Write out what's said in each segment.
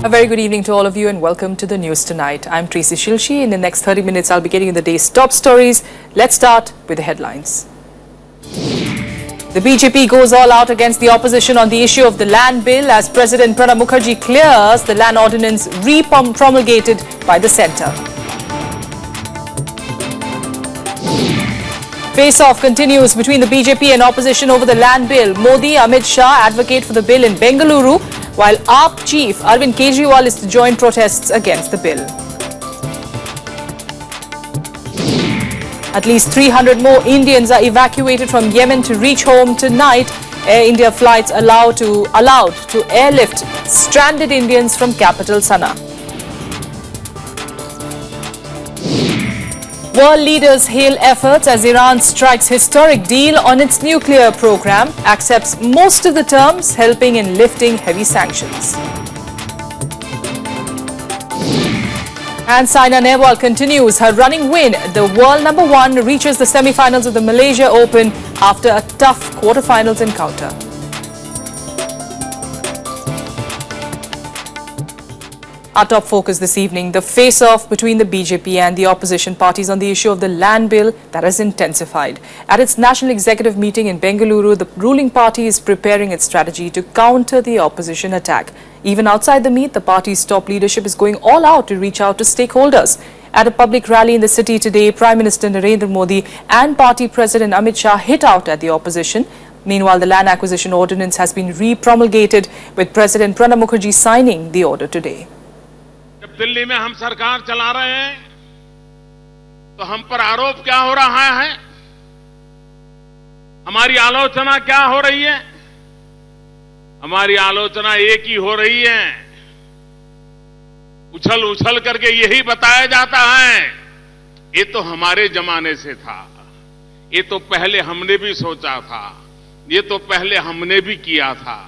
A very good evening to all of you and welcome to the news tonight. I'm Tracy Shilshi. In the next 30 minutes, I'll be getting you the day's top stories. Let's start with the headlines. The BJP goes all out against the opposition on the issue of the land bill as President Pranab Mukherjee clears the land ordinance re-promulgated by the centre. Face-off continues between the BJP and opposition over the land bill. Modi, Amit Shah advocate for the bill in Bengaluru, while AAP chief Arvind Kejriwal is to join protests against the bill. At least 300 more Indians are evacuated from Yemen to reach home tonight. Air India flights allowed to airlift stranded Indians from capital Sana'a. World leaders hail efforts as Iran strikes historic deal on its nuclear program, accepts most of the terms, helping in lifting heavy sanctions. And Saina Nehwal continues her running win. The world number one reaches the semi-finals of the Malaysia Open after a tough quarter-finals encounter. Our top focus this evening, the face-off between the BJP and the opposition parties on the issue of the land bill that has intensified. At its national executive meeting in Bengaluru, the ruling party is preparing its strategy to counter the opposition attack. Even outside the meet, the party's top leadership is going all out to reach out to stakeholders. At a public rally in the city today, Prime Minister Narendra Modi and party President Amit Shah hit out at the opposition. Meanwhile, the land acquisition ordinance has been re-promulgated, with President Pranab Mukherjee signing the order today. जब दिल्ली में हम सरकार चला रहे हैं तो हम पर आरोप क्या हो रहा है, हमारी आलोचना क्या हो रही है? हमारी आलोचना एक ही हो रही है, उछल उछल करके यही बताया जाता है ये तो हमारे जमाने से था, ये तो पहले हमने भी सोचा था, ये तो पहले हमने भी किया था.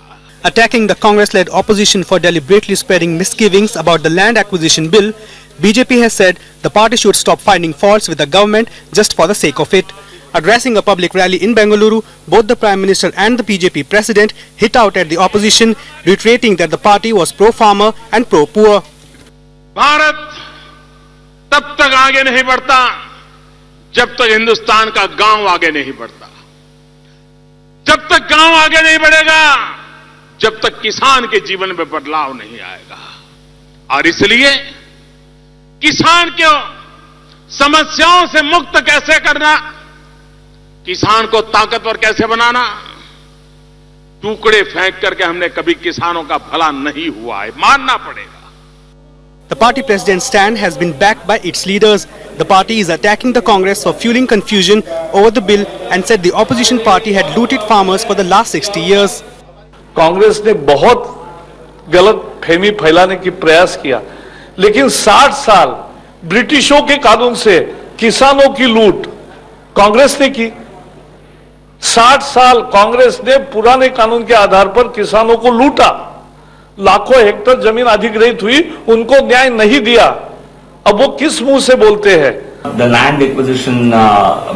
Attacking the Congress-led opposition for deliberately spreading misgivings about the land acquisition bill, BJP has said the party should stop finding faults with the government just for the sake of it. Addressing a public rally in Bengaluru, both the Prime Minister and the BJP President hit out at the opposition, reiterating that the party was pro-farmer and pro-poor. Bharat तब तक आगे नहीं बढ़ता जब तक हिंदुस्तान का गांव आगे नहीं बढ़ता. जब तक गांव आगे नहीं बढ़ेगा, जब तक किसान के जीवन में बदलाव नहीं आएगा. और इसलिए किसान को समस्याओं से मुक्त कैसे करना, किसान को ताकतवर कैसे बनाना, टुकड़े फेंक करके हमने कभी किसानों का भला नहीं हुआ है, मानना पड़ेगा. The party president's stand has been backed by its leaders. The party is attacking the Congress for fueling confusion over the bill and said the opposition party had looted farmers for the last 60 years. Congress ने बहुत गलत फहमी फैलाने की प्रयास किया, लेकिन 60 साल ब्रिटिशों के कानून से किसानों की लूट कांग्रेस ने की. 60 साल कांग्रेस ने पुराने कानून के आधार पर किसानों को लूटा. लाखों हेक्टर जमीन अधिग्रहित हुई, उनको न्याय नहीं दिया. अब वो किस मुंह से बोलते हैं? The land acquisition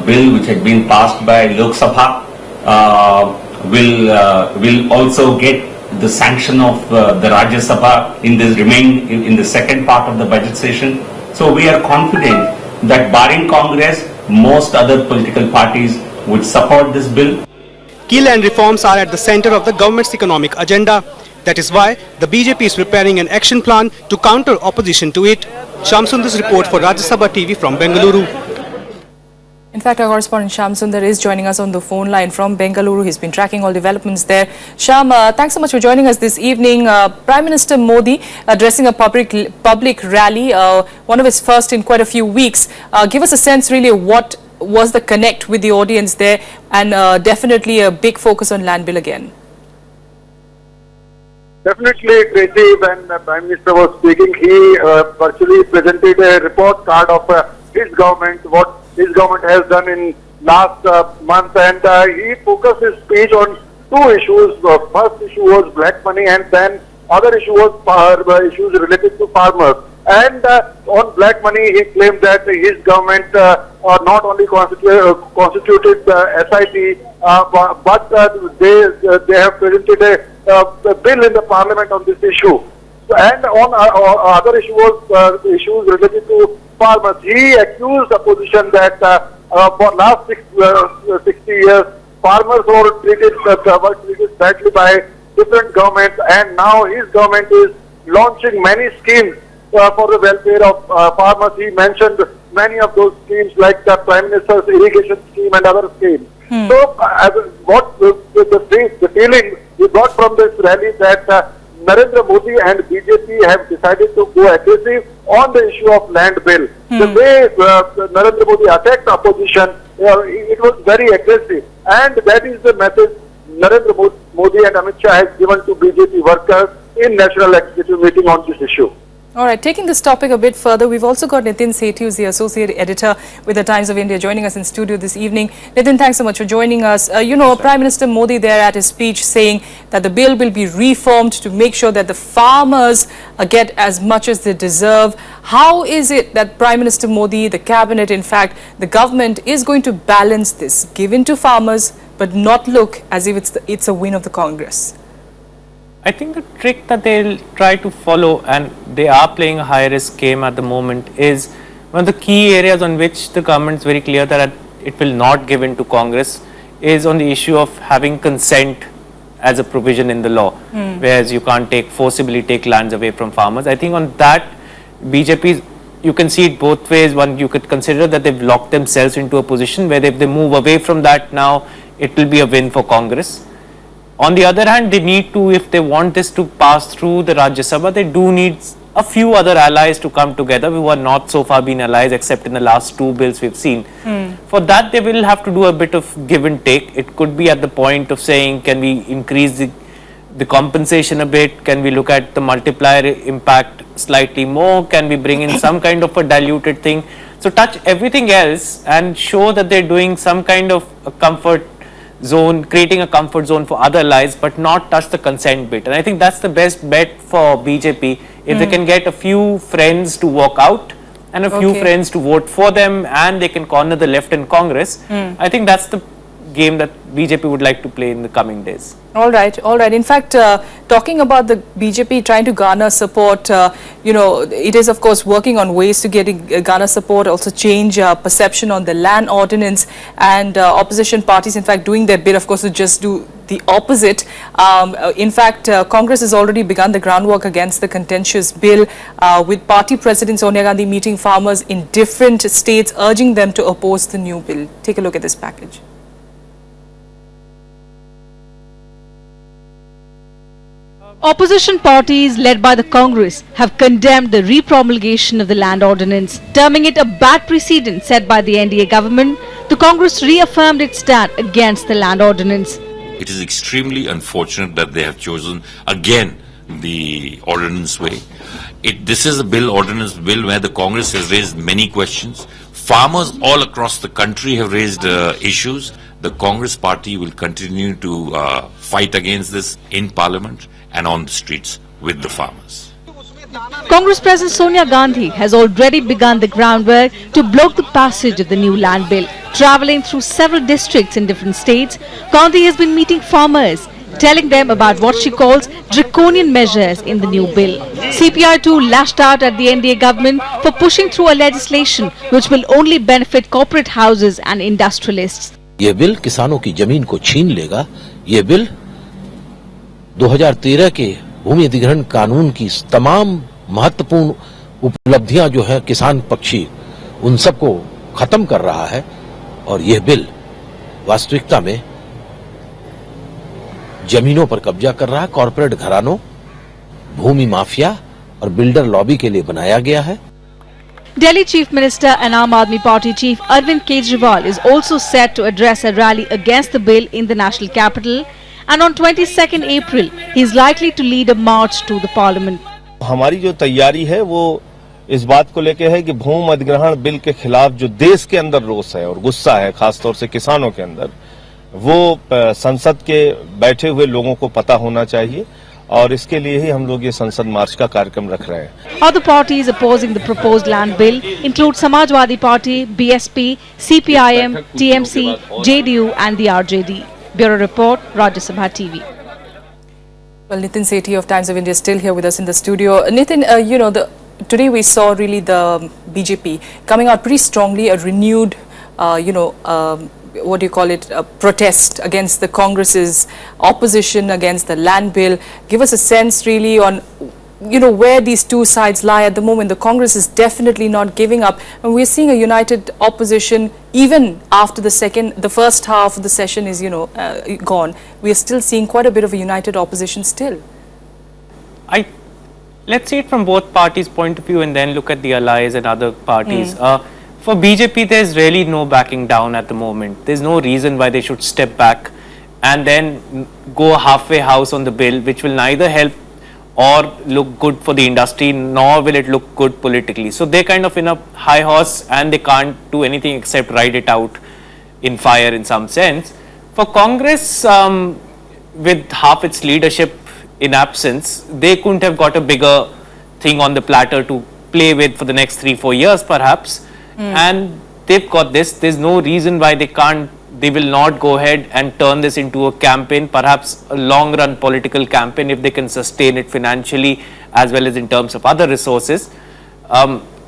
bill which had been passed by Lok Sabha will also get the sanction of the Rajya Sabha in the second part of the budget session. So we are confident that barring Congress, most other political parties would support this bill. Key land reforms are at the center of the government's economic agenda. That is why the BJP is preparing an action plan to counter opposition to it. Shamsundar's report for Rajya Sabha TV from Bengaluru. In fact, our correspondent Sham Sundar is joining us on the phone line from Bengaluru. He's been tracking all developments there. Sham, thanks so much for joining us this evening. Prime Minister Modi addressing a public rally, one of his first in quite a few weeks. Give us a sense really of what was the connect with the audience there, and definitely a big focus on land bill again. Definitely, Tracy, when the Prime Minister was speaking, he virtually presented a report card of his government, what his government has done in last month, and he focused his speech on two issues. The first issue was black money, and then other issue was issues related to farmers. And on black money, he claimed that his government not only constituted SIT, but they have presented a bill in the parliament on this issue. And on other issues related to farmers, he accused the opposition that for last 60 years, farmers were treated badly by different governments, and now his government is launching many schemes for the welfare of farmers. He mentioned many of those schemes like the Prime Minister's irrigation scheme and other schemes. So what the feeling we got from this rally that Narendra Modi and BJP have decided to go aggressive on the issue of land bill. The way Narendra Modi attacked the opposition, it was very aggressive, and that is the message Narendra Modi and Amit Shah has given to BJP workers in National Executive Meeting on this issue. All right, taking this topic a bit further, we've also got Nitin Sethi, who's the Associate Editor with the Times of India, joining us in studio this evening. Nitin, thanks so much for joining us. Prime Minister Modi there at his speech saying that the bill will be reformed to make sure that the farmers get as much as they deserve. How is it that Prime Minister Modi, the cabinet, in fact, the government is going to balance this, give in to farmers, but not look as if it's a win of the Congress? I think the trick that they'll try to follow, and they are playing a high-risk game at the moment, is one of the key areas on which the government is very clear that it will not give in to Congress is on the issue of having consent as a provision in the law, whereas you can't forcibly take lands away from farmers. I think on that, BJP, you can see it both ways. One, you could consider that they've locked themselves into a position where if they move away from that now, it will be a win for Congress. On the other hand, they need to, if they want this to pass through the Rajya Sabha, they do need a few other allies to come together who are not so far been allies except in the last two bills we've seen. For that, they will have to do a bit of give and take. It could be at the point of saying, can we increase the compensation a bit? Can we look at the multiplier impact slightly more? Can we bring in some kind of a diluted thing? So touch everything else and show that they're doing some kind of a comfort zone, creating a comfort zone for other allies, but not touch the consent bit. And I think that's the best bet for BJP. If they can get a few friends to walk out and a few friends to vote for them, and they can corner the left in Congress, I think that's the game that BJP would like to play in the coming days. All right, all right. In fact, talking about the BJP trying to garner support, it is of course working on ways to garner support, also change perception on the land ordinance, and opposition parties in fact doing their bit, of course, to just do the opposite. In fact, Congress has already begun the groundwork against the contentious bill, with party President Sonia Gandhi meeting farmers in different states, urging them to oppose the new bill. Take a look at this package. Opposition parties led by the Congress have condemned the repromulgation of the land ordinance, terming it a bad precedent set by the NDA government. The Congress reaffirmed its stand against the land ordinance. It is extremely unfortunate that they have chosen again the ordinance way. This is a ordinance bill where the Congress has raised many questions. Farmers all across the country have raised issues. The Congress party will continue to fight against this in Parliament and on the streets with the farmers. Congress President Sonia Gandhi has already begun the groundwork to block the passage of the new land bill. Travelling through several districts in different states, Gandhi has been meeting farmers, telling them about what she calls draconian measures in the new bill. CPI too lashed out at the NDA government for pushing through a legislation which will only benefit corporate houses and industrialists. ये bill किसानों की जमीन को छीन लेगा। ये bill 2013 के भूमि अधिग्रहण कानून की तमाम महत्वपूर्ण उपलब्धियां जो है किसान पक्षी उन सबको खत्म कर रहा है, और यह बिल वास्तविकता में जमीनों पर कब्जा कर रहा है। कॉर्पोरेट घरानों, भूमि माफिया और बिल्डर लॉबी के लिए बनाया गया है। Delhi Chief Minister and Aam Aadmi Party Chief Arvind Kejriwal is also set to address a rally against the bill in the national capital, and on 22nd April he is likely to lead a march to the parliament. हमारी जो तैयारी है वो इस बात को लेके है कि भूमि अधिग्रहण बिल के खिलाफ जो देश के अंदर रोष है और गुस्सा है, खासतौर से किसानों के अंदर, वो संसद के बैठे हुए लोगों को पता होना चाहिए, और इसके लिए ही हम लोग ये संसद मार्च का कार्यक्रम रख रहे हैं। Other parties opposing the proposed land bill include Samajwadi Party, BSP, CPIM, TMC, JDU and the RJD. Bureau Report, Rajya Sabha TV. Well, Nitin Sethi of Times of India is still here with us in the studio. Nitin, today we saw really the BJP coming out pretty strongly, a renewed, what do you call it, a protest against the Congress's opposition against the land bill. Give us a sense really on, where these two sides lie at the moment. The Congress is definitely not giving up, and we're seeing a united opposition even after the first half of the session is, gone. We are still seeing quite a bit of a united opposition still. Let's see it from both parties' point of view and then look at the allies and other parties. For BJP, there's really no backing down at the moment. There's no reason why they should step back and then go halfway house on the bill, which will neither help or look good for the industry, nor will it look good politically. So they're kind of in a high horse and they can't do anything except ride it out in fire in some sense. For Congress, with half its leadership in absence, they couldn't have got a bigger thing on the platter to play with for the next 3-4 years perhaps. And they've got this. There's no reason why they will not go ahead and turn this into a campaign, perhaps a long run political campaign if they can sustain it financially as well as in terms of other resources.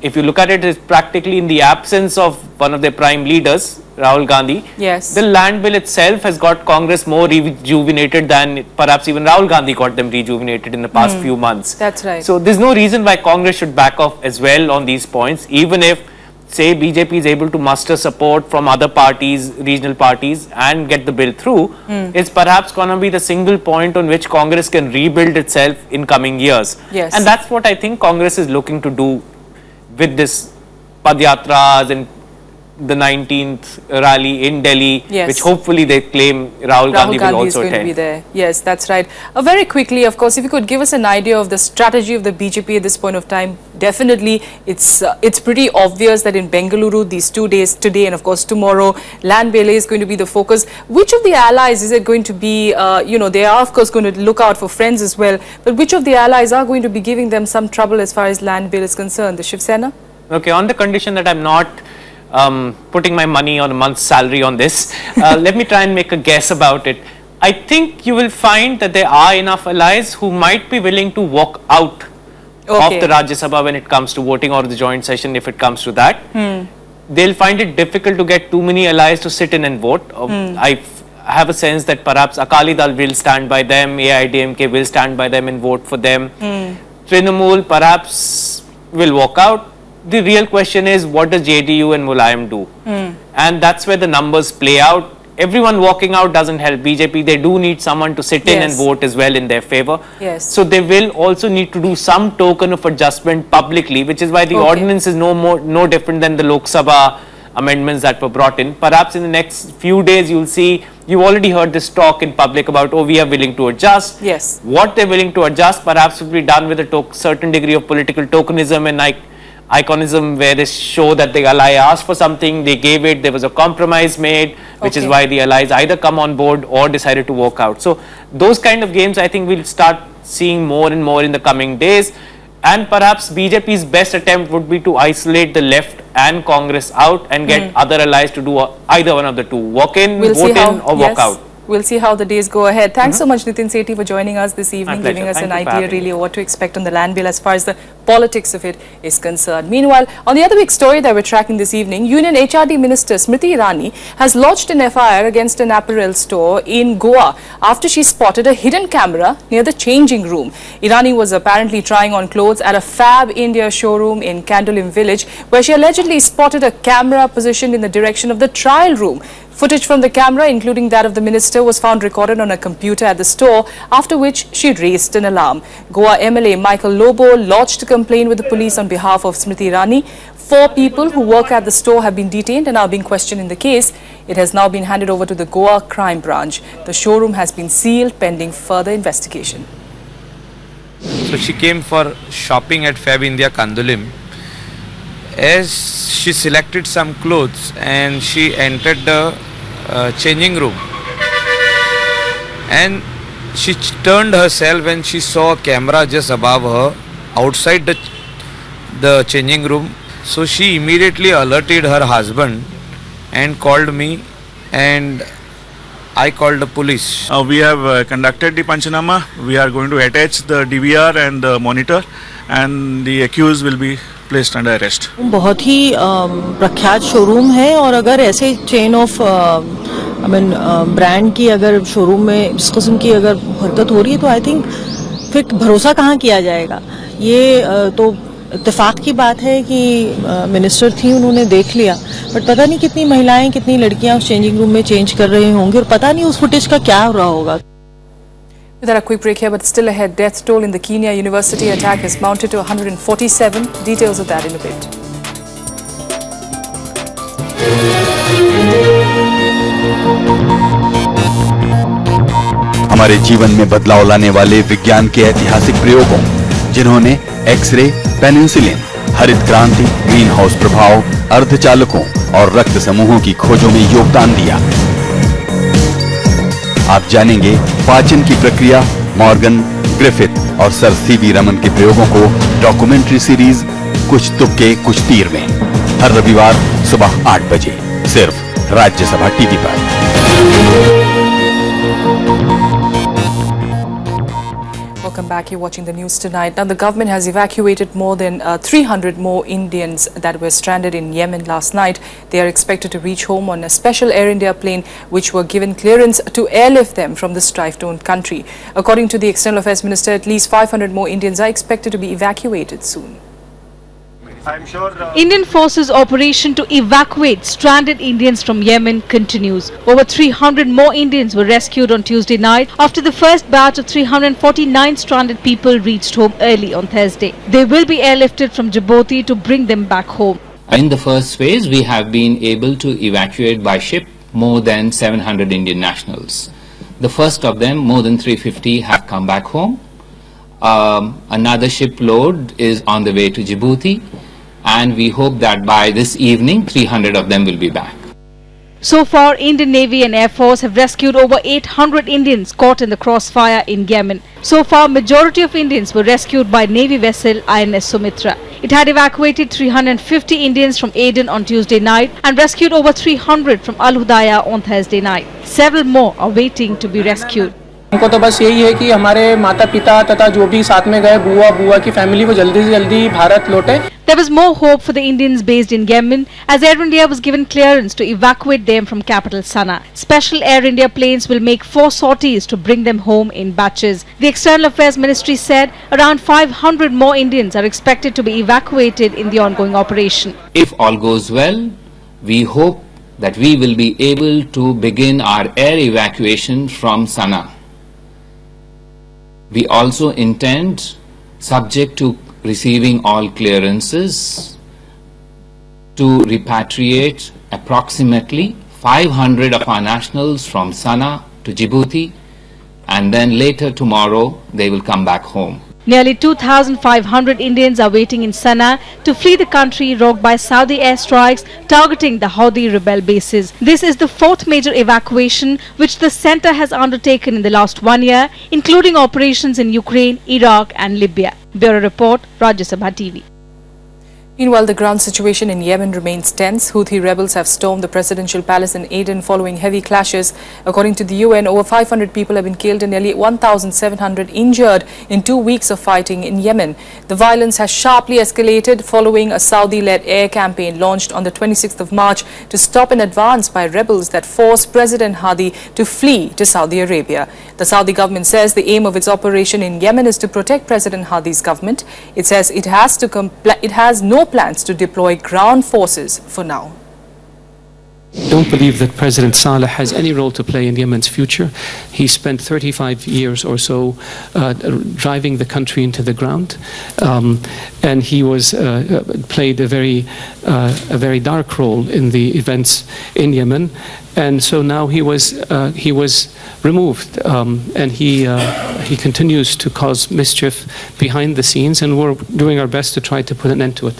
If you look at it, it's practically in the absence of one of their prime leaders, Rahul Gandhi. Yes. The land bill itself has got Congress more rejuvenated than perhaps even Rahul Gandhi got them rejuvenated in the past few months. That's right. So there's no reason why Congress should back off as well on these points, even if, say, BJP is able to muster support from other parties, regional parties, and get the bill through. It's perhaps going to be the single point on which Congress can rebuild itself in coming years. Yes. And that's what I think Congress is looking to do with this Padyatras and the 19th rally in Delhi, Yes. which hopefully they claim Rahul Gandhi will also is going attend. to be there. Yes, that's right. Very quickly, of course, if you could give us an idea of the strategy of the BJP at this point of time. Definitely, it's pretty obvious that in Bengaluru, these 2 days, today and of course tomorrow, land bill is going to be the focus. Which of the allies is it going to be, they are of course going to look out for friends as well, but which of the allies are going to be giving them some trouble as far as land bill is concerned? The Shiv Sena? Okay, on the condition that I'm not putting my money on a month's salary on this, let me try and make a guess about it. I think you will find that there are enough allies who might be willing to walk out of the Rajya Sabha when it comes to voting, or the joint session if it comes to that. They'll find it difficult to get too many allies to sit in and vote. I have a sense that perhaps Akali Dal will stand by them, AIDMK will stand by them and vote for them. Trinamool perhaps will walk out. The real question is, what does JDU and Mulayam do? And that's where the numbers play out. Everyone walking out doesn't help BJP. They do need someone to sit in and vote as well in their favor. Yes. So they will also need to do some token of adjustment publicly, which is why the ordinance is no different than the Lok Sabha amendments that were brought in. Perhaps in the next few days you'll see, you've already heard this talk in public about, we are willing to adjust. Yes. What they're willing to adjust perhaps will be done with a certain degree of political tokenism and iconism, where they show that the ally asked for something, they gave it, there was a compromise made, which is why the allies either come on board or decided to walk out. So those kind of games I think we'll start seeing more and more in the coming days. And perhaps BJP's best attempt would be to isolate the left and Congress out and get other allies to do either one of the two, walk in, vote in or walk out. We'll see how the days go ahead. Thanks so much, Nitin Sethi, for joining us this evening, My giving pleasure. us an Thank you for idea having really me. of what to expect on the land bill as far as the politics of it is concerned. Meanwhile, on the other big story that we're tracking this evening, Union HRD Minister Smriti Irani has lodged an FIR against an apparel store in Goa after she spotted a hidden camera near the changing room. Irani was apparently trying on clothes at a Fab India showroom in Kandolim village, where she allegedly spotted a camera positioned in the direction of the trial room. Footage from the camera, including that of the minister, was found recorded on a computer at the store, after which she raised an alarm. Goa MLA Michael Lobo lodged a complaint with the police on behalf of Smriti Irani. 4 people who work at the store have been detained and are being questioned in the case. It has now been handed over to the Goa Crime Branch. The showroom has been sealed pending further investigation. So she came for shopping at Fab India Kandolim. As she selected some clothes and she entered the changing room, and she turned herself and she saw a camera just above her outside the changing room. So she immediately alerted her husband and called me, and I called the police. We have conducted the Panchanama. We are going to attach the DVR and the monitor, and the accused will be placed under arrest. बहुत ही प्रख्यात showroom है और अगर ऐसे chain of brand की अगर showroom में इस किस्म की अगर हरकत हो रही है तो आई थिंक फिर भरोसा कहाँ किया जाएगा। ये तो इत्तेफाक की बात है कि मिनिस्टर थी, उन्होंने देख लिया, बट पता नहीं कितनी महिलाएं कितनी लड़कियां उस चेंजिंग रूम में चेंज कर रहे होंगे और पता नहीं उस फुटेज का क्या हो रहा होगा। Without a quick break here, but still ahead, death toll in the Kenya University attack has mounted to 147. Details of that in a bit. हमारे जीवन में बदलाव लाने वाले विज्ञान के ऐतिहासिक प्रयोगों, जिन्होंने एक्सरे, पेनिसिलिन, हरित क्रांति, ग्रीन हाउस प्रभाव, अर्धचालकों और रक्त समूहों की खोजों में योगदान दिया। आप जानेंगे पाचन की प्रक्रिया, मॉर्गन, ग्रिफिथ और सर सीवी रमन के प्रयोगों को डॉक्यूमेंट्री सीरीज कुछ तुक्के कुछ तीर में, हर रविवार सुबह 8 बजे सिर्फ राज्यसभा टीवी पर। Welcome back. You're watching the news tonight. Now, the government has evacuated more than 300 more Indians that were stranded in Yemen last night. They are expected to reach home on a special Air India plane, which were given clearance to airlift them from the strife-torn country. According to the External Affairs Minister, at least 500 more Indians are expected to be evacuated soon. Indian forces' operation to evacuate stranded Indians from Yemen continues. Over 300 more Indians were rescued on Tuesday night after the first batch of 349 stranded people reached home early on Thursday. They will be airlifted from Djibouti to bring them back home. In the first phase, we have been able to evacuate by ship more than 700 Indian nationals. The first of them, more than 350, have come back home. Another shipload is on the way to Djibouti. And we hope that by this evening, 300 of them will be back. So far, Indian Navy and Air Force have rescued over 800 Indians caught in the crossfire in Yemen. So far, majority of Indians were rescued by Navy vessel INS Sumitra. It had evacuated 350 Indians from Aden on Tuesday night and rescued over 300 from Al Hudaya on Thursday night. Several more are waiting to be rescued. हमको तो बस यही है कि हमारे माता पिता तथा जो भी साथ में गए बुआ की फैमिली वो जल्दी से जल्दी भारत लौटे। There was more hope for the Indians based in Yemen as Air India was given clearance to evacuate them from capital Sana'a. Special Air India planes will make 4 sorties to bring them home in batches. The External Affairs Ministry said around 500 more Indians are expected to be evacuated in the ongoing operation. If all goes well, we hope that we will be able to begin our air evacuation from Sana'a. We also intend, subject to receiving all clearances, to repatriate approximately 500 of our nationals from Sana'a to Djibouti, and then later tomorrow they will come back home. Nearly 2,500 Indians are waiting in Sana'a to flee the country rocked by Saudi airstrikes targeting the Houthi rebel bases. This is the 4th major evacuation which the centre has undertaken in the last 1 year, including operations in Ukraine, Iraq and Libya. Bureau Report, Rajya Sabha TV. Meanwhile, the ground situation in Yemen remains tense. Houthi rebels have stormed the presidential palace in Aden following heavy clashes. According to the UN, over 500 people have been killed and nearly 1,700 injured in 2 weeks of fighting in Yemen. The violence has sharply escalated following a Saudi-led air campaign launched on the 26th of March to stop an advance by rebels that forced President Hadi to flee to Saudi Arabia. The Saudi government says the aim of its operation in Yemen is to protect President Hadi's government. It says it has no plans to deploy ground forces for now. Don't believe that President Saleh has any role to play in Yemen's future. He spent 35 years or so driving the country into the ground, and he was played a very dark role in the events in Yemen. And so now he was removed, and he continues to cause mischief behind the scenes, and we're doing our best to try to put an end to it.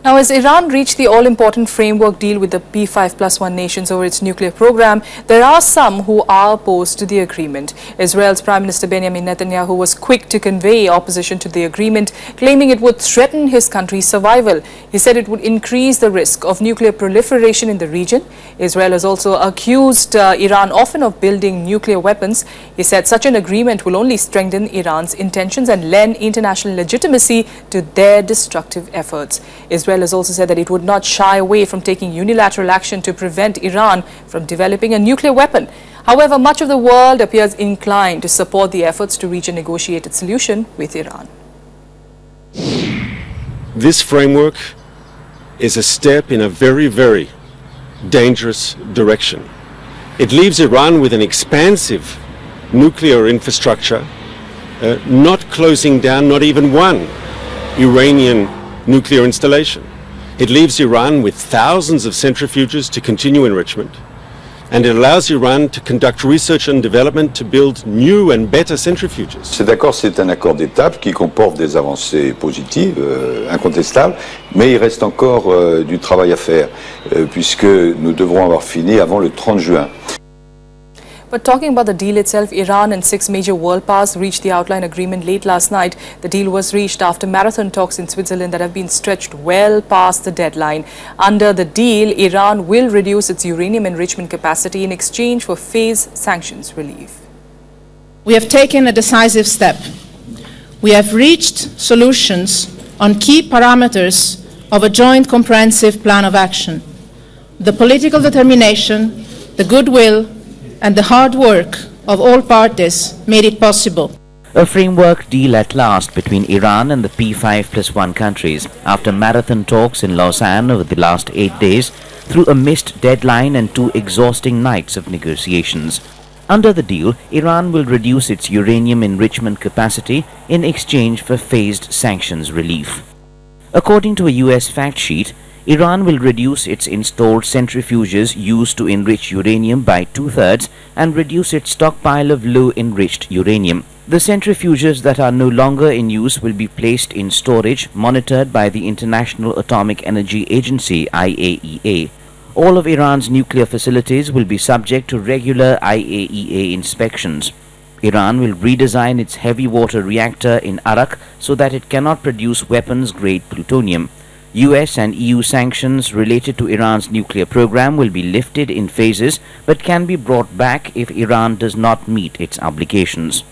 Now, as Iran reached the all-important framework deal with the P5+1 nations over its nuclear program, there are some who are opposed to the agreement. Israel's Prime Minister Benjamin Netanyahu was quick to convey opposition to the agreement, claiming it would threaten his country's survival. He said it would increase the risk of nuclear proliferation in the region. Israel has also accused Iran often of building nuclear weapons. He said such an agreement will only strengthen Iran's intentions and lend international legitimacy to their destructive efforts. Israel has also said that it would not shy away from taking unilateral action to prevent Iran from developing a nuclear weapon. However, much of the world appears inclined to support the efforts to reach a negotiated solution with Iran. This framework is a step in a very, very dangerous direction. It leaves Iran with an expansive nuclear infrastructure, not closing down not even one Iranian nuclear installation. It leaves Iran with thousands of centrifuges to continue enrichment, and it allows Iran to conduct research and development to build new and better centrifuges. Cet accord, c'est un accord d'étape qui comporte des avancées positives, incontestables, mais il reste encore du travail à faire, puisque nous devrons avoir fini avant le 30 juin. But talking about the deal itself, Iran and 6 major world powers reached the outline agreement late last night. The deal was reached after marathon talks in Switzerland that have been stretched well past the deadline. Under the deal, Iran will reduce its uranium enrichment capacity in exchange for phased sanctions relief. We have taken a decisive step. We have reached solutions on key parameters of a joint comprehensive plan of action. The political determination, the goodwill, and the hard work of all parties made it possible. A framework deal at last between Iran and the P5+1 countries after marathon talks in Lausanne over the last 8 days through a missed deadline and 2 exhausting nights of negotiations. Under the deal, Iran will reduce its uranium enrichment capacity in exchange for phased sanctions relief. According to a US fact sheet, Iran will reduce its installed centrifuges used to enrich uranium by 2/3 and reduce its stockpile of low-enriched uranium. The centrifuges that are no longer in use will be placed in storage monitored by the International Atomic Energy Agency (IAEA). All of Iran's nuclear facilities will be subject to regular IAEA inspections. Iran will redesign its heavy water reactor in Arak so that it cannot produce weapons-grade plutonium. US and EU sanctions related to Iran's nuclear program will be lifted in phases but can be brought back if Iran does not meet its obligations.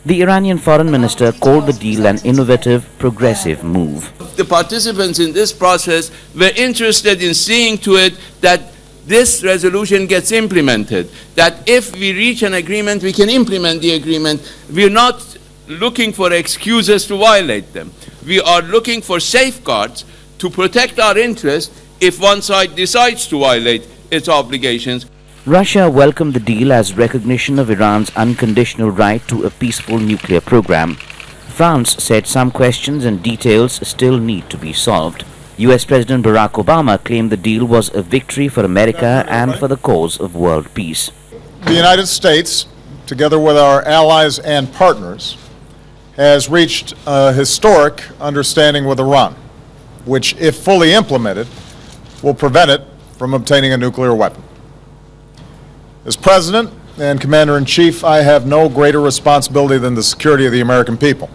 The Iranian foreign minister called the deal an innovative, progressive move. The participants in this process were interested in seeing to it that this resolution gets implemented, that if we reach an agreement, we can implement the agreement. We're not looking for excuses to violate them. We are looking for safeguards to protect our interests if one side decides to violate its obligations. Russia welcomed the deal as recognition of Iran's unconditional right to a peaceful nuclear program. France said some questions and details still need to be solved. US President Barack Obama claimed the deal was a victory for America and for the cause of world peace. The United States, together with our allies and partners, has reached a historic understanding with Iran, which, if fully implemented, will prevent it from obtaining a nuclear weapon. As President and Commander-in-Chief, I have no greater responsibility than the security of the American people.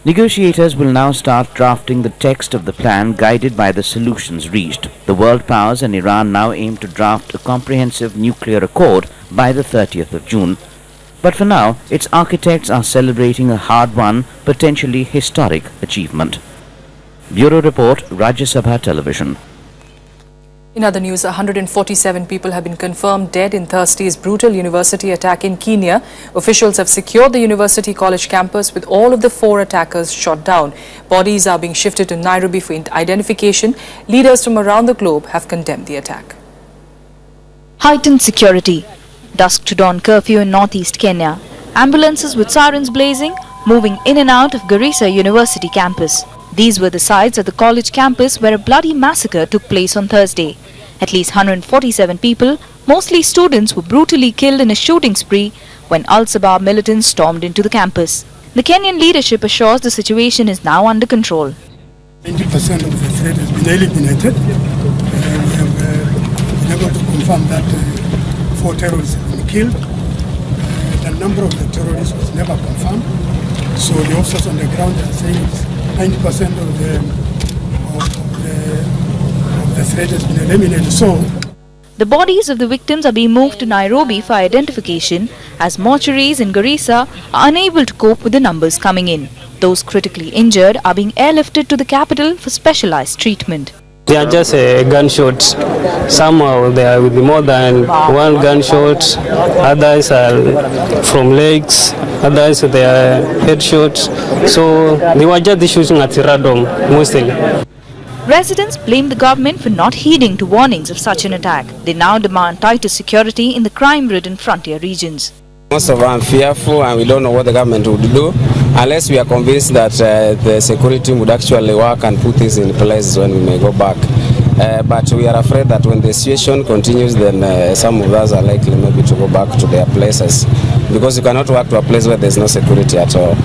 Negotiators will now start drafting the text of the plan guided by the solutions reached. The world powers and Iran now aim to draft a comprehensive nuclear accord by the 30th of June. But for now, its architects are celebrating a hard-won, potentially historic achievement. Bureau Report, Rajya Sabha Television. In other news, 147 people have been confirmed dead in Thursday's brutal university attack in Kenya. Officials have secured the university college campus with all of the 4 attackers shot down. Bodies are being shifted to Nairobi for identification. Leaders from around the globe have condemned the attack. Heightened security. Dusk to dawn curfew in northeast Kenya. Ambulances with sirens blazing, moving in and out of Garissa University campus. These were the sides of the college campus where a bloody massacre took place on Thursday. At least 147 people, mostly students, were brutally killed in a shooting spree when Al-Sabha militants stormed into the campus. The Kenyan leadership assures the situation is now under control. 90% of the threat has been eliminated. We have been able to confirm that 4 terrorists have been killed. The number of the terrorists was never confirmed. So the officers on the ground are saying 90% of the threat has been eliminated. So the bodies of the victims are being moved to Nairobi for identification as mortuaries in Garissa are unable to cope with the numbers coming in. Those critically injured are being airlifted to the capital for specialized treatment. They are just gunshots. Some there will be more than one gunshot. Others are from legs. Others they are headshots. So they were just shooting at random mostly. Residents blame the government for not heeding to warnings of such an attack. They now demand tighter security in the crime-ridden frontier regions. Most of us are fearful and we don't know what the government would do unless we are convinced that the security would actually work and put this in place when we may go back. But we are afraid that when the situation continues, then some of us are likely maybe to go back to their places because you cannot work to a place where there is no security at all.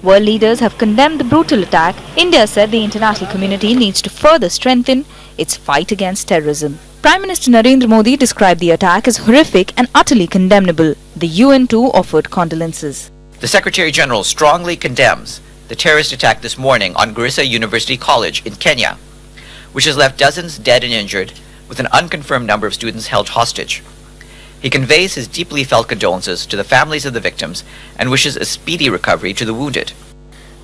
World leaders have condemned the brutal attack. India said the international community needs to further strengthen its fight against terrorism. Prime Minister Narendra Modi described the attack as horrific and utterly condemnable. The UN too offered condolences. The Secretary General strongly condemns the terrorist attack this morning on Garissa University College in Kenya, which has left dozens dead and injured, with an unconfirmed number of students held hostage. He conveys his deeply felt condolences to the families of the victims and wishes a speedy recovery to the wounded.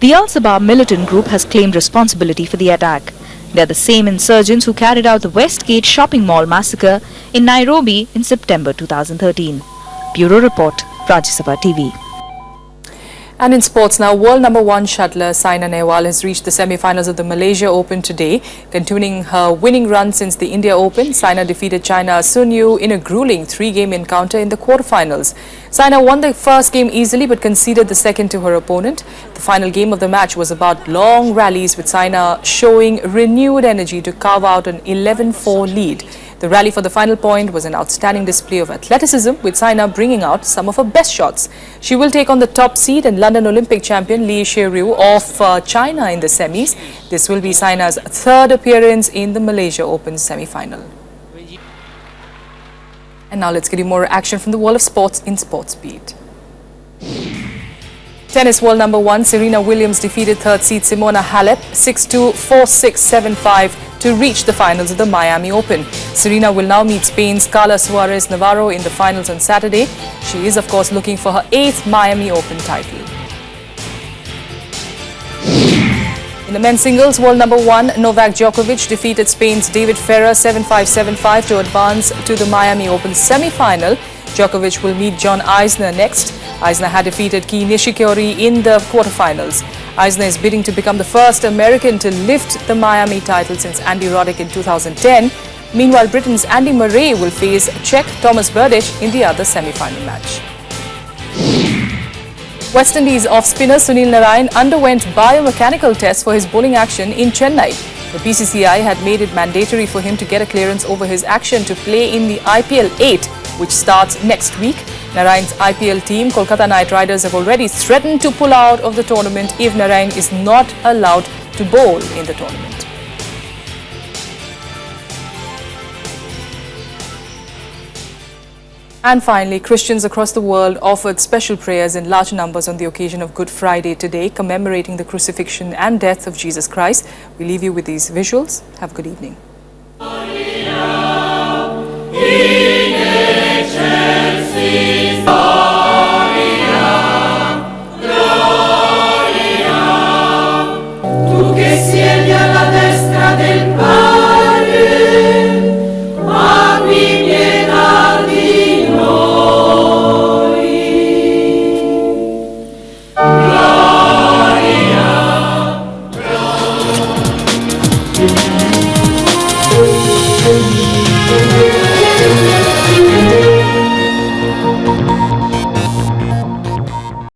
The Sabha militant group has claimed responsibility for the attack. They are the same insurgents who carried out the Westgate shopping mall massacre in Nairobi in September 2013. Bureau Report, Rajya Sabha TV. And in sports now, world number 1 shuttler Saina Nehwal has reached the semi-finals of the Malaysia Open today. Continuing her winning run since the India Open, Saina defeated China's Sun Yu in a grueling 3-game encounter in the quarterfinals. Saina won the first game easily but conceded the second to her opponent. The final game of the match was about long rallies, with Saina showing renewed energy to carve out an 11-4 lead. The rally for the final point was an outstanding display of athleticism, with Saina bringing out some of her best shots. She will take on the top seed and London Olympic champion Li Shiryu of China in the semis. This will be Saina's third appearance in the Malaysia Open semi-final. And now let's get you more action from the world of sports in Sports Beat. Tennis world number 1 Serena Williams defeated third seed Simona Halep 6-2, 4-6, 7-5 to reach the finals of the Miami Open. Serena will now meet Spain's Carla Suarez Navarro in the finals on Saturday. She is of course looking for her 8th Miami Open title. In the men's singles world number 1, Novak Djokovic defeated Spain's David Ferrer 7-5, 7-5 to advance to the Miami Open semi-final. Djokovic will meet John Isner next. Isner had defeated Kei Nishikori in the quarterfinals. Isner is bidding to become the first American to lift the Miami title since Andy Roddick in 2010. Meanwhile, Britain's Andy Murray will face Czech Thomas Berdych in the other semi-final match. West Indies off-spinner Sunil Narine underwent biomechanical tests for his bowling action in Chennai. The BCCI had made it mandatory for him to get a clearance over his action to play in the IPL 8, which starts next week. Narayan's IPL team, Kolkata Knight Riders, have already threatened to pull out of the tournament if Narayan is not allowed to bowl in the tournament. And finally, Christians across the world offered special prayers in large numbers on the occasion of Good Friday today, commemorating the crucifixion and death of Jesus Christ. We leave you with these visuals. Have a good evening. In excelsis